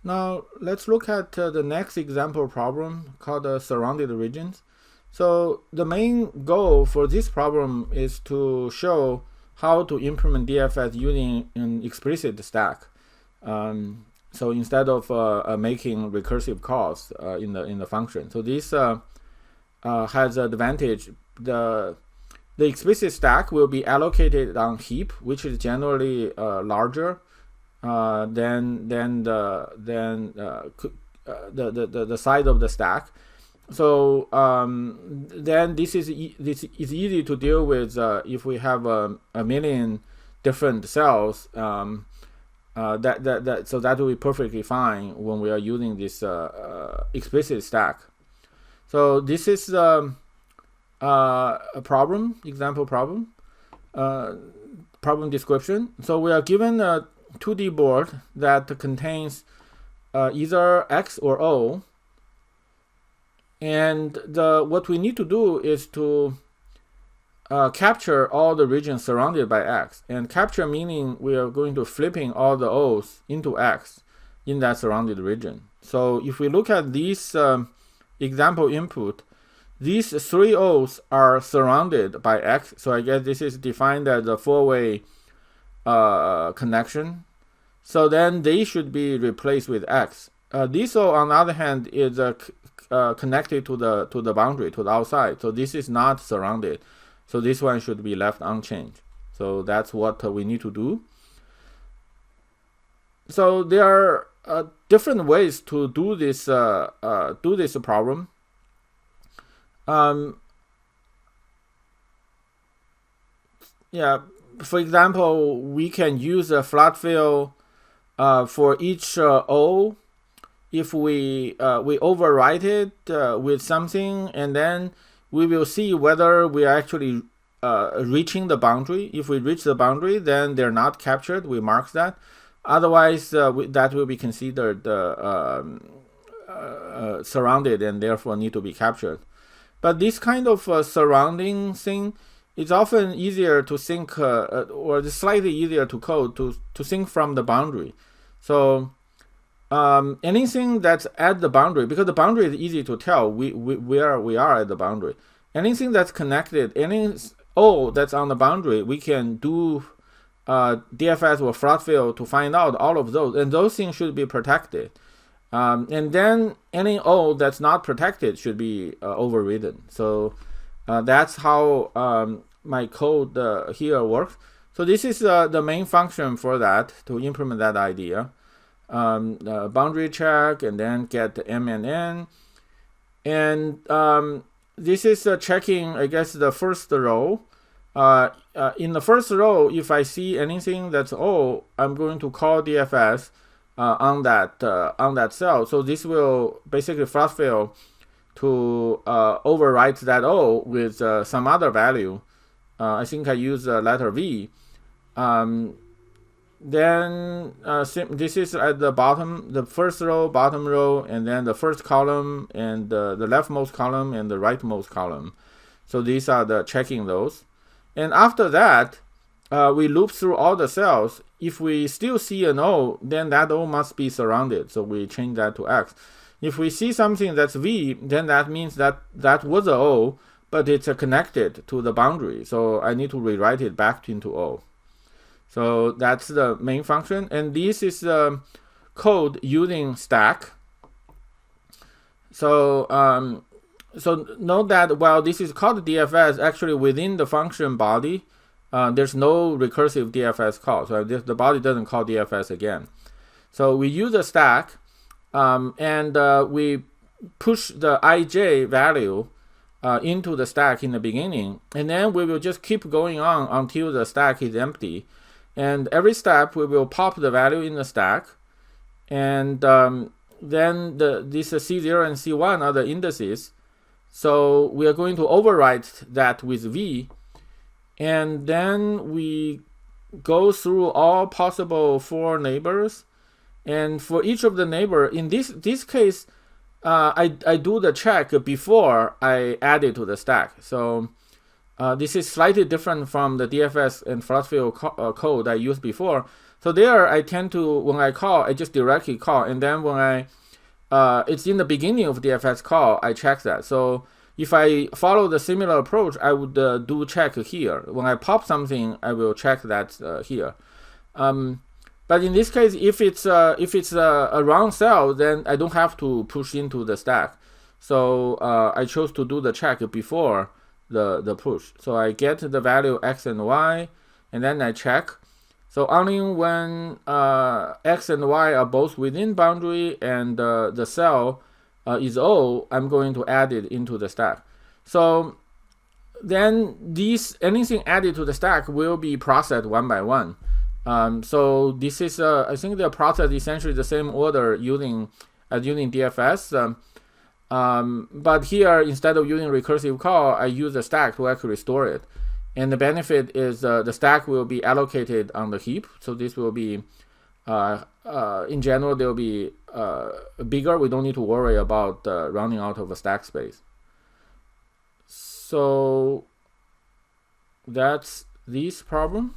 Now let's look at the next example problem called surrounded regions. So the main goal for this problem is to show how to implement DFS using an explicit stack. So instead of making recursive calls in the function, so this has an advantage. The explicit stack will be allocated on heap, which is generally larger than the size of the stack. So then this is easy to deal with if we have a million different cells. So that will be perfectly fine when we are using this explicit stack. So this is a problem, example problem, problem description. So we are given a 2D board that contains either X or O, and what we need to do is to capture all the regions surrounded by X. And capture meaning we are going to flipping all the O's into X in that surrounded region. So if we look at this example input, these three O's are surrounded by X. So I guess this is defined as a four-way connection. So then they should be replaced with X. This O, on the other hand, is connected to the boundary, to the outside. So this is not surrounded. So this one should be left unchanged. So that's what we need to do. So there are different ways to do this problem. Yeah, for example, we can use a flood fill for each O. If we overwrite it with something, and then we will see whether we are actually reaching the boundary. If we reach the boundary, then they're not captured. We mark that. Otherwise, that will be considered surrounded and therefore need to be captured. But this kind of surrounding thing is often easier to think, or slightly easier to code to think from the boundary. So anything that's at the boundary, because the boundary is easy to tell where we are at the boundary. Anything that's connected, any O that's on the boundary, we can do DFS or flood fill to find out all of those, and those things should be protected. And then any O that's not protected should be overridden. So that's how my code here works. So this is the main function for that, to implement that idea. Boundary check, and then get the M and N. And this is checking, I guess, the first row. In the first row, if I see anything that's O, I'm going to call DFS on that cell. So this will basically flood fill to overwrite that O with some other value. I think I use the letter V. Then this is at the bottom, the first row, bottom row, and then the first column, and the leftmost column, and the rightmost column. So these are the checking those. And after that, we loop through all the cells. If we still see an O, then that O must be surrounded. So we change that to X. If we see something that's V, then that means that was a O, but it's connected to the boundary. So I need to rewrite it back into O. So that's the main function. And this is code using stack. So so note that while this is called DFS, actually within the function body, there's no recursive DFS call. So the body doesn't call DFS again. So we use a stack, and we push the ij value into the stack in the beginning, and then we will just keep going on until the stack is empty. And every step we will pop the value in the stack, and then these C0 and C1 are the indices. So we are going to overwrite that with V, and then we go through all possible 4 neighbors. And for each of the neighbor, in this case, I do the check before I add it to the stack. So this is slightly different from the DFS and flood fill code I used before. So there, I tend to, when I call, I just directly call, and then when it's in the beginning of DFS call, I check that. So if I follow the similar approach, I would do check here. When I pop something, I will check that here. But in this case, if it's a round cell, then I don't have to push into the stack. So I chose to do the check before the push. So I get the value X and Y, and then I check. So only when X and Y are both within boundary and the cell is O, I'm going to add it into the stack. So then anything added to the stack will be processed one by one. So this is, I think the process essentially the same order as using DFS. But here, instead of using recursive call, I use the stack to actually store it. And the benefit is the stack will be allocated on the heap. So this will be, in general, they'll be bigger. We don't need to worry about running out of a stack space. So that's this problem.